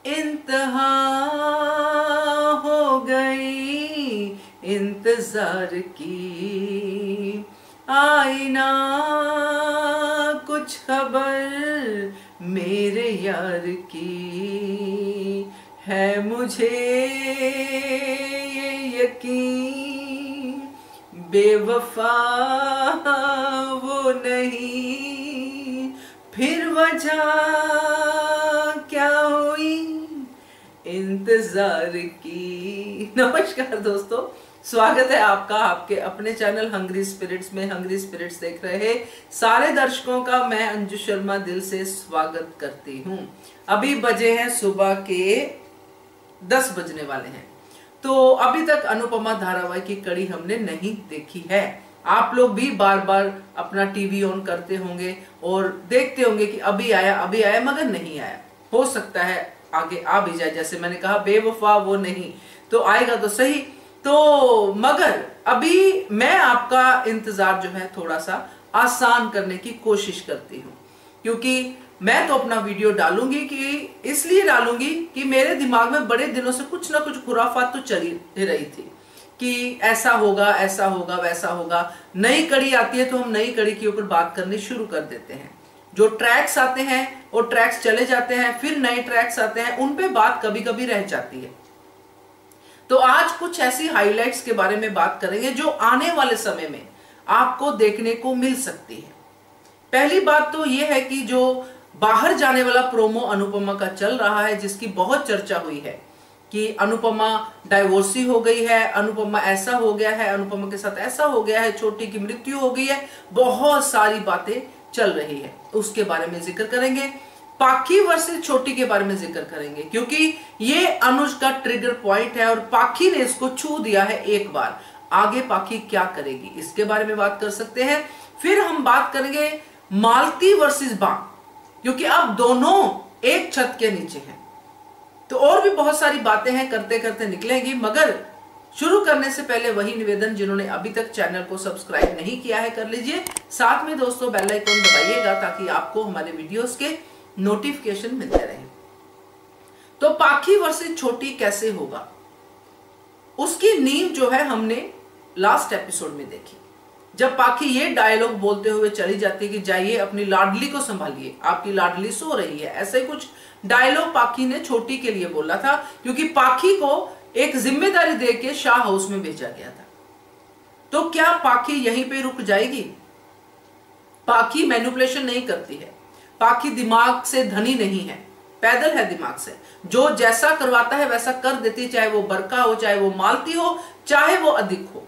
इंतहा हो गई इंतजार की, आई ना कुछ खबर मेरे यार की, है मुझे ये यकीन बेवफा वो नहीं, फिर वजह क्या हुई इंतजार की। नमस्कार दोस्तों, स्वागत है आपका आपके अपने चैनल हंग्री स्पिरिट्स में। हंग्री स्पिरिट्स देख रहे सारे दर्शकों का मैं अंजू शर्मा दिल से स्वागत करती हूँ। अभी बजे हैं सुबह के 10 बजने वाले हैं। तो अभी तक अनुपमा धारावाहिक की कड़ी हमने नहीं देखी है। आप लोग भी बार बार अपना टीवी ऑन करते होंगे और देखते होंगे कि अभी आया मगर नहीं आया। हो सकता है आगे आ भी जाए, जैसे मैंने कहा बेवफा वो नहीं, तो आएगा तो सही। तो मगर अभी मैं आपका इंतजार जो है थोड़ा सा आसान करने की कोशिश करती हूँ, क्योंकि मैं तो अपना वीडियो डालूंगी कि इसलिए डालूंगी कि मेरे दिमाग में बड़े दिनों से कुछ ना कुछ खुराफात तो चली रही थी कि ऐसा होगा वैसा होगा। नई कड़ी आती है तो हम नई कड़ी के ऊपर बात करनी शुरू कर देते हैं। जो ट्रैक्स आते हैं और ट्रैक्स चले जाते हैं, फिर नए ट्रैक्स आते हैं, उन पे बात कभी कभी रह जाती है। तो आज कुछ ऐसी हाइलाइट्स के बारे में बात करेंगे जो आने वाले समय में आपको देखने को मिल सकती है। पहली बात तो यह है कि जो बाहर जाने वाला प्रोमो अनुपमा का चल रहा है, जिसकी बहुत चर्चा हुई है कि अनुपमा डाइवोर्सी हो गई है, अनुपमा ऐसा हो गया है, अनुपमा के साथ ऐसा हो गया है, छोटी की मृत्यु हो गई है, बहुत सारी बातें चल रही है। उसके बारे में जिक्र करेंगे। पाखी वर्सेस छोटी के बारे में जिक्र करेंगे, क्योंकि ये अनुज का ट्रिगर पॉइंट है और पाखी ने इसको छू दिया है एक बार। आगे पाखी क्या करेगी इसके बारे में बात कर सकते हैं। फिर हम बात करेंगे मालती वर्सेस बाण, क्योंकि अब दोनों एक छत के नीचे हैं। तो और भी बहुत सारी बातें हैं, करते करते निकलेंगी। मगर शुरू करने से पहले वही निवेदन, जिन्होंने अभी तक चैनल को सब्सक्राइब नहीं किया है कर लीजिए। साथ में दोस्तों बेल आइकन दबाइएगा ताकि आपको हमारे वीडियोस के नोटिफिकेशन मिलते रहे। तो पाखी वर्सेस छोटी कैसे होगा, उसकी नींव जो है हमने लास्ट एपिसोड में देखी, जब पाखी ये डायलॉग बोलते हुए चली जाती है कि जाइए अपनी लाडली को संभालिए, आपकी लाडली सो रही है। ऐसे कुछ डायलॉग पाखी ने छोटी के लिए बोला था, क्योंकि पाखी को एक जिम्मेदारी देके शाह हाउस में भेजा गया था। तो क्या पाखी यहीं पे रुक जाएगी? पाखी मैनिपुलेशन नहीं करती है, पाखी दिमाग से धनी नहीं है, पैदल है दिमाग से। जो जैसा करवाता है वैसा कर देती, चाहे वो बरका हो, चाहे वो मालती हो, चाहे वो अधिक हो।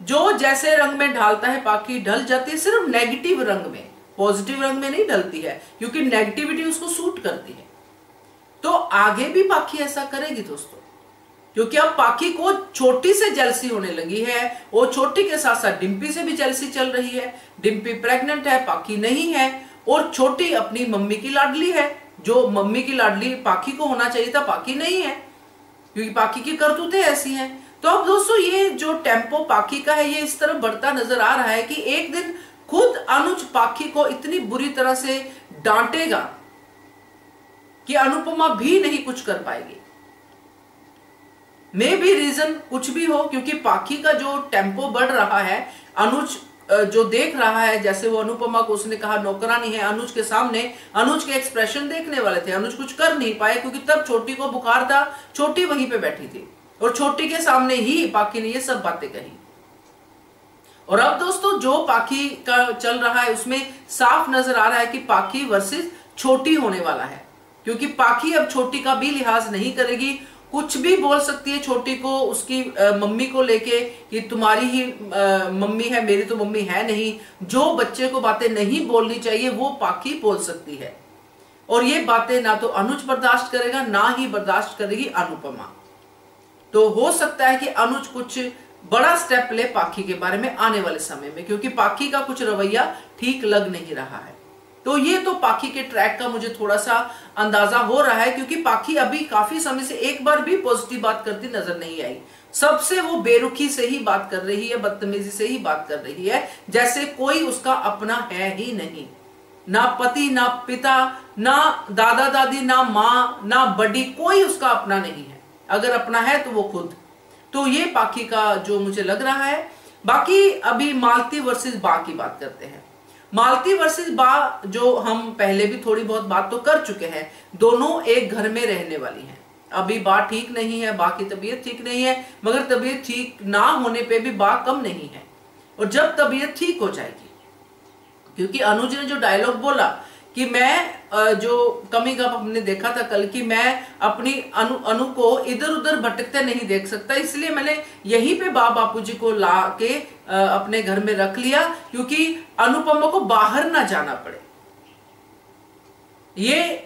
जो जैसे रंग में ढालता है पाखी ढल जाती है, सिर्फ नेगेटिव रंग में, पॉजिटिव रंग में नहीं ढलती है, क्योंकि नेगेटिविटी उसको सूट करती है। तो आगे भी पाखी ऐसा करेगी दोस्तों, क्योंकि अब पाखी को छोटी से जेलसी होने लगी है और छोटी के साथ साथ डिम्पी से भी जेलसी चल रही है। डिम्पी प्रेग्नेंट है, पाखी नहीं है, और छोटी अपनी मम्मी की लाडली है। जो मम्मी की लाडली पाखी को होना चाहिए था, पाखी नहीं है, क्योंकि पाखी की करतूतें ऐसी हैं। तो अब दोस्तों ये जो टेम्पो पाखी का है, ये इस तरफ बढ़ता नजर आ रहा है कि एक दिन खुद अनुज पाखी को इतनी बुरी तरह से डांटेगा कि अनुपमा भी नहीं कुछ कर पाएगी। मे भी रीजन कुछ भी हो, क्योंकि पाखी का जो टेम्पो बढ़ रहा है, अनुज जो देख रहा है, जैसे वो अनुपमा को उसने कहा नौकरानी है, अनुज के सामने अनुज के एक्सप्रेशन देखने वाले थे। अनुज कुछ कर नहीं पाए, क्योंकि तब छोटी को बुखार था, छोटी वहीं पे बैठी थी और छोटी के सामने ही पाखी ने ये सब बातें कही। और अब दोस्तों जो पाखी का चल रहा है उसमें साफ नजर आ रहा है कि पाखी वर्सेस छोटी होने वाला है, क्योंकि पाखी अब छोटी का भी लिहाज नहीं करेगी। कुछ भी बोल सकती है छोटी को, उसकी मम्मी को लेके कि तुम्हारी ही मम्मी है, मेरी तो मम्मी है नहीं। जो बच्चे को बातें नहीं बोलनी चाहिए वो पाखी बोल सकती है, और ये बातें ना तो अनुज बर्दाश्त करेगा, ना ही बर्दाश्त करेगी अनुपमा। तो हो सकता है कि अनुज कुछ बड़ा स्टेप ले पाखी के बारे में आने वाले समय में, क्योंकि पाखी का कुछ रवैया ठीक लग नहीं रहा है। तो ये तो पाखी के ट्रैक का मुझे थोड़ा सा अंदाजा हो रहा है, क्योंकि पाखी अभी काफी समय से एक बार भी पॉजिटिव बात करती नजर नहीं आई। सबसे वो बेरुखी से ही बात कर रही है, बदतमीजी से ही बात कर रही है, जैसे कोई उसका अपना है ही नहीं। ना पति, ना पिता, ना दादा दादी, ना माँ, ना बड़ी, कोई उसका अपना नहीं है। अगर अपना है तो वो खुद। तो ये पाखी का जो मुझे लग रहा है। बाकी अभी मालती वर्सेस बा की बात करते हैं। मालती वर्सेस बा जो हम पहले भी थोड़ी बहुत बात तो कर चुके हैं, दोनों एक घर में रहने वाली हैं। अभी बा ठीक नहीं है, बा की तबीयत ठीक नहीं है, मगर तबीयत ठीक ना होने पे भी बा कम नहीं है। और जब तबीयत ठीक हो जाएगी, क्योंकि अनुज ने जो डायलॉग बोला कि मैं जो कमी गप हमने देखा था कल की, मैं अपनी अनु को इधर उधर भटकते नहीं देख सकता, इसलिए मैंने यहीं पे बापू जी को ला के अपने घर में रख लिया, क्योंकि अनुपमा को बाहर ना जाना पड़े। ये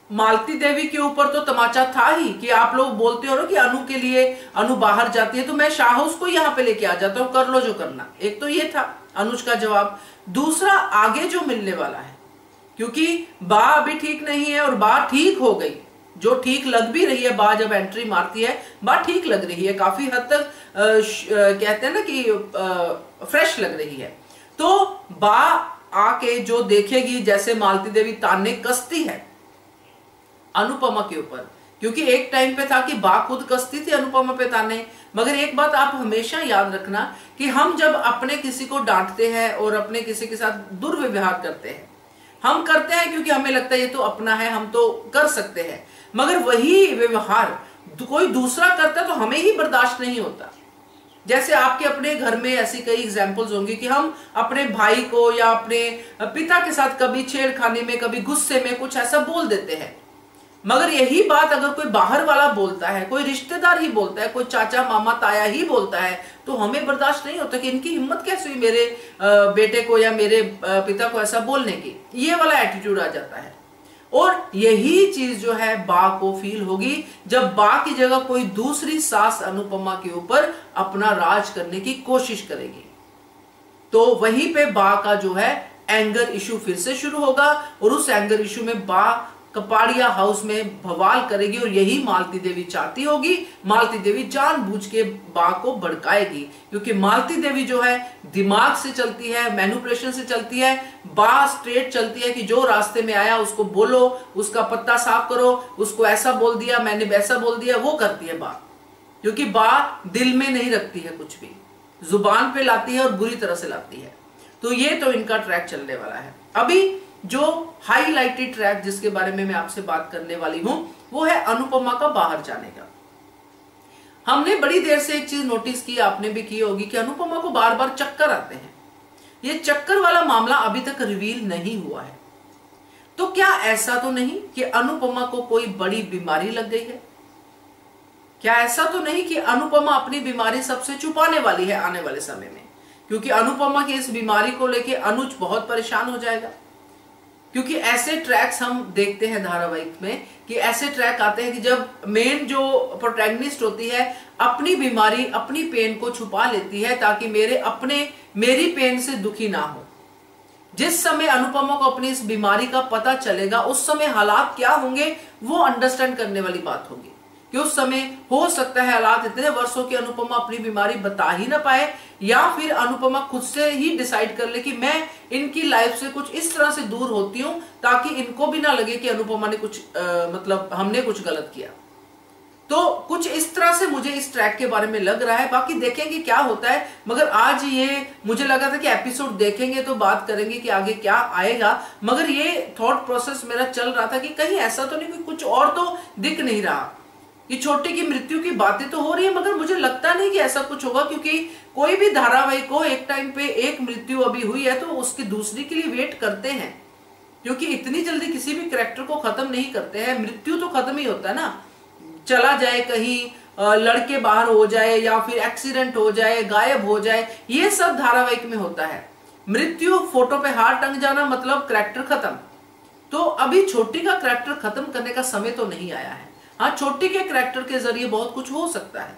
मालती देवी के ऊपर तो तमाचा था ही कि आप लोग बोलते हो ना कि अनु के लिए अनु बाहर जाती है तो मैं शाह उसको यहाँ पे लेके आ जाता हूँ, कर लो जो करना। एक तो ये था अनुज का जवाब। दूसरा, आगे जो मिलने वाला है, क्योंकि बा अभी ठीक नहीं है और बा ठीक हो गई, जो ठीक लग भी रही है। बा जब एंट्री मारती है बा ठीक लग रही है, काफी हद तक कहते हैं ना कि फ्रेश लग रही है। तो बा आके जो देखेगी, जैसे मालती देवी ताने कसती है अनुपमा के ऊपर, क्योंकि एक टाइम पे था कि बा खुद कसती थी अनुपमा पे ताने। मगर एक बात आप हमेशा याद रखना कि हम जब अपने किसी को डांटते हैं और अपने किसी के साथ दुर्व्यवहार करते हैं, हम करते हैं क्योंकि हमें लगता है ये तो अपना है, हम तो कर सकते हैं, मगर वही व्यवहार कोई दूसरा करता है तो हमें ही बर्दाश्त नहीं होता। जैसे आपके अपने घर में ऐसी कई एग्जाम्पल्स होंगी कि हम अपने भाई को या अपने पिता के साथ कभी छेड़खानी में, कभी गुस्से में कुछ ऐसा बोल देते हैं, मगर यही बात अगर कोई बाहर वाला बोलता है, कोई रिश्तेदार ही बोलता है, कोई चाचा मामा ताया ही बोलता है, तो हमें बर्दाश्त नहीं होता कि इनकी हिम्मत कैसे हुई मेरे बेटे को या मेरे पिता को ऐसा बोलने की। ये वाला एटीट्यूड आ जाता है। और यही चीज जो है बा को फील होगी जब बा की जगह कोई दूसरी सास अनुपमा के ऊपर अपना राज करने की कोशिश करेगी, तो वहीं पे बा का जो है एंगर इशू फिर से शुरू होगा और उस एंगर इशू में बा कपाड़िया हाउस में बवाल करेगी। और यही मालती देवी चाहती होगी। मालती देवी जानबूझ के बा को भड़काएगी, क्योंकि मालती देवी जो है दिमाग से चलती है, मैनिपुलेशन से चलती है। बा स्ट्रेट चलती है कि जो रास्ते में आया उसको बोलो, उसका पत्ता साफ करो, उसको ऐसा बोल दिया, मैंने वैसा बोल दिया, वो करती है बा। क्योंकि बा दिल में नहीं रखती है कुछ भी, जुबान पे लाती है और बुरी तरह से लाती है। तो ये तो इनका ट्रैक चलने वाला है। अभी जो हाईलाइटेड ट्रैक जिसके बारे में मैं आपसे बात करने वाली हूं वो है अनुपमा का बाहर जाने का। हमने बड़ी देर से एक चीज नोटिस की, आपने भी की होगी, कि अनुपमा को बार बार चक्कर आते हैं। ये चक्कर वाला मामला अभी तक रिवील नहीं हुआ है। तो क्या ऐसा तो नहीं कि अनुपमा को कोई बड़ी बीमारी लग गई है? क्या ऐसा तो नहीं कि अनुपमा अपनी बीमारी सबसे छुपाने वाली है आने वाले समय में? क्योंकि अनुपमा की इस बीमारी को लेके अनुज बहुत परेशान हो जाएगा। क्योंकि ऐसे ट्रैक्स हम देखते हैं धारावाहिक में कि ऐसे ट्रैक आते हैं कि जब मेन जो प्रोटैगनिस्ट होती है अपनी बीमारी, अपनी पेन को छुपा लेती है ताकि मेरी पेन से दुखी ना हो। जिस समय अनुपमा को अपनी इस बीमारी का पता चलेगा उस समय हालात क्या होंगे वो अंडरस्टैंड करने वाली बात होगी। कि उस समय हो सकता है हालात इतने वर्षों की अनुपमा अपनी बीमारी बता ही ना पाए, या फिर अनुपमा खुद से ही डिसाइड कर ले कि मैं इनकी लाइफ से कुछ इस तरह से दूर होती हूं ताकि इनको भी ना लगे कि अनुपमा ने कुछ मतलब हमने कुछ गलत किया। तो कुछ इस तरह से मुझे इस ट्रैक के बारे में लग रहा है। बाकी देखेंगे क्या होता है। मगर आज ये मुझे लगा था कि एपिसोड देखेंगे तो बात करेंगे कि आगे क्या आएगा, मगर ये थॉट प्रोसेस मेरा चल रहा था कि कहीं ऐसा तो नहीं कि कुछ और तो दिख नहीं रहा। ये छोटे की मृत्यु की बातें तो हो रही है मगर मुझे लगता नहीं कि ऐसा कुछ होगा, क्योंकि कोई भी धारावाहिक को एक टाइम पे एक मृत्यु अभी हुई है तो उसकी दूसरी के लिए वेट करते हैं, क्योंकि इतनी जल्दी किसी भी कैरेक्टर को खत्म नहीं करते हैं। मृत्यु तो खत्म ही होता है ना, चला जाए कहीं, लड़के बाहर हो जाए या फिर एक्सीडेंट हो जाए, गायब हो जाए, ये सब धारावाहिक में होता है। मृत्यु, फोटो पे हार टंग जाना मतलब कैरेक्टर खत्म। तो अभी छोटी का कैरेक्टर खत्म करने का समय तो नहीं आया है। हाँ, छोटी के कैरेक्टर के जरिए बहुत कुछ हो सकता है,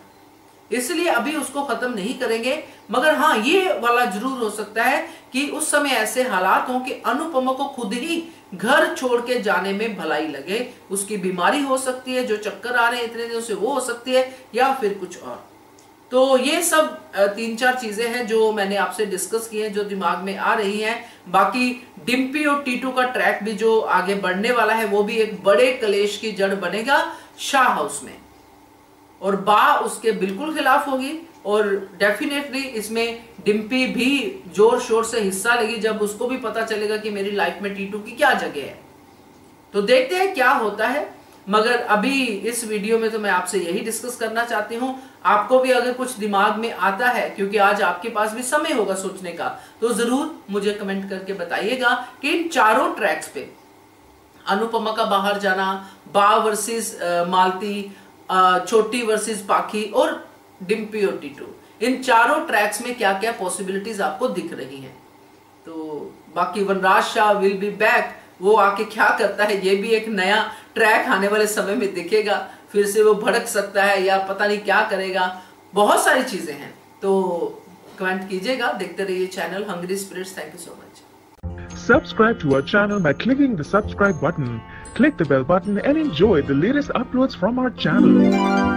इसलिए अभी उसको खत्म नहीं करेंगे। मगर हाँ, ये वाला जरूर हो सकता है कि उस समय ऐसे हालात हों कि अनुपमा को खुद ही घर छोड़ के जाने में भलाई लगे। उसकी बीमारी हो सकती है, जो चक्कर आ रहे हैं इतने दिनों से वो हो सकती है, या फिर कुछ और। तो ये सब 3-4 चीजें हैं जो मैंने आपसे डिस्कस की हैं, जो दिमाग में आ रही हैं। बाकी डिम्पी और टीटू का ट्रैक भी जो आगे बढ़ने वाला है वो भी एक बड़े कलेश की जड़ बनेगा शाह हाउस में, और बा उसके बिल्कुल खिलाफ होगी। और डेफिनेटली इसमें डिम्पी भी जोर शोर से हिस्सा लेगी जब उसको भी पता चलेगा कि मेरी लाइफ में टीटू की क्या जगह है। तो देखते हैं क्या होता है। मगर अभी इस वीडियो में तो मैं आपसे यही डिस्कस करना चाहती हूं। आपको भी अगर कुछ दिमाग में आता है, क्योंकि आज आपके पास भी समय होगा सोचने का, तो जरूर मुझे कमेंट करके बताइएगा कि इन चारों ट्रैक्स पे अनुपमा का बाहर जाना, बा वर्सेस मालती, छोटी वर्सेस पाखी और डिम्पी और टीटू, इन चारों ट्रैक्स में क्या क्या पॉसिबिलिटीज आपको दिख रही हैं। तो बाकी वनराज शाह विल बी बैक, वो आके क्या करता है, ये भी एक नया ट्रैक आने वाले समय में दिखेगा। फिर से वो भड़क सकता है या पता नहीं क्या करेगा, बहुत सारी चीजें हैं। तो कमेंट कीजिएगा, देखते रहिए channel hungry spirits. Thank you so much. Subscribe to our channel by clicking the subscribe button. Click the bell button and enjoy the latest uploads from our channel.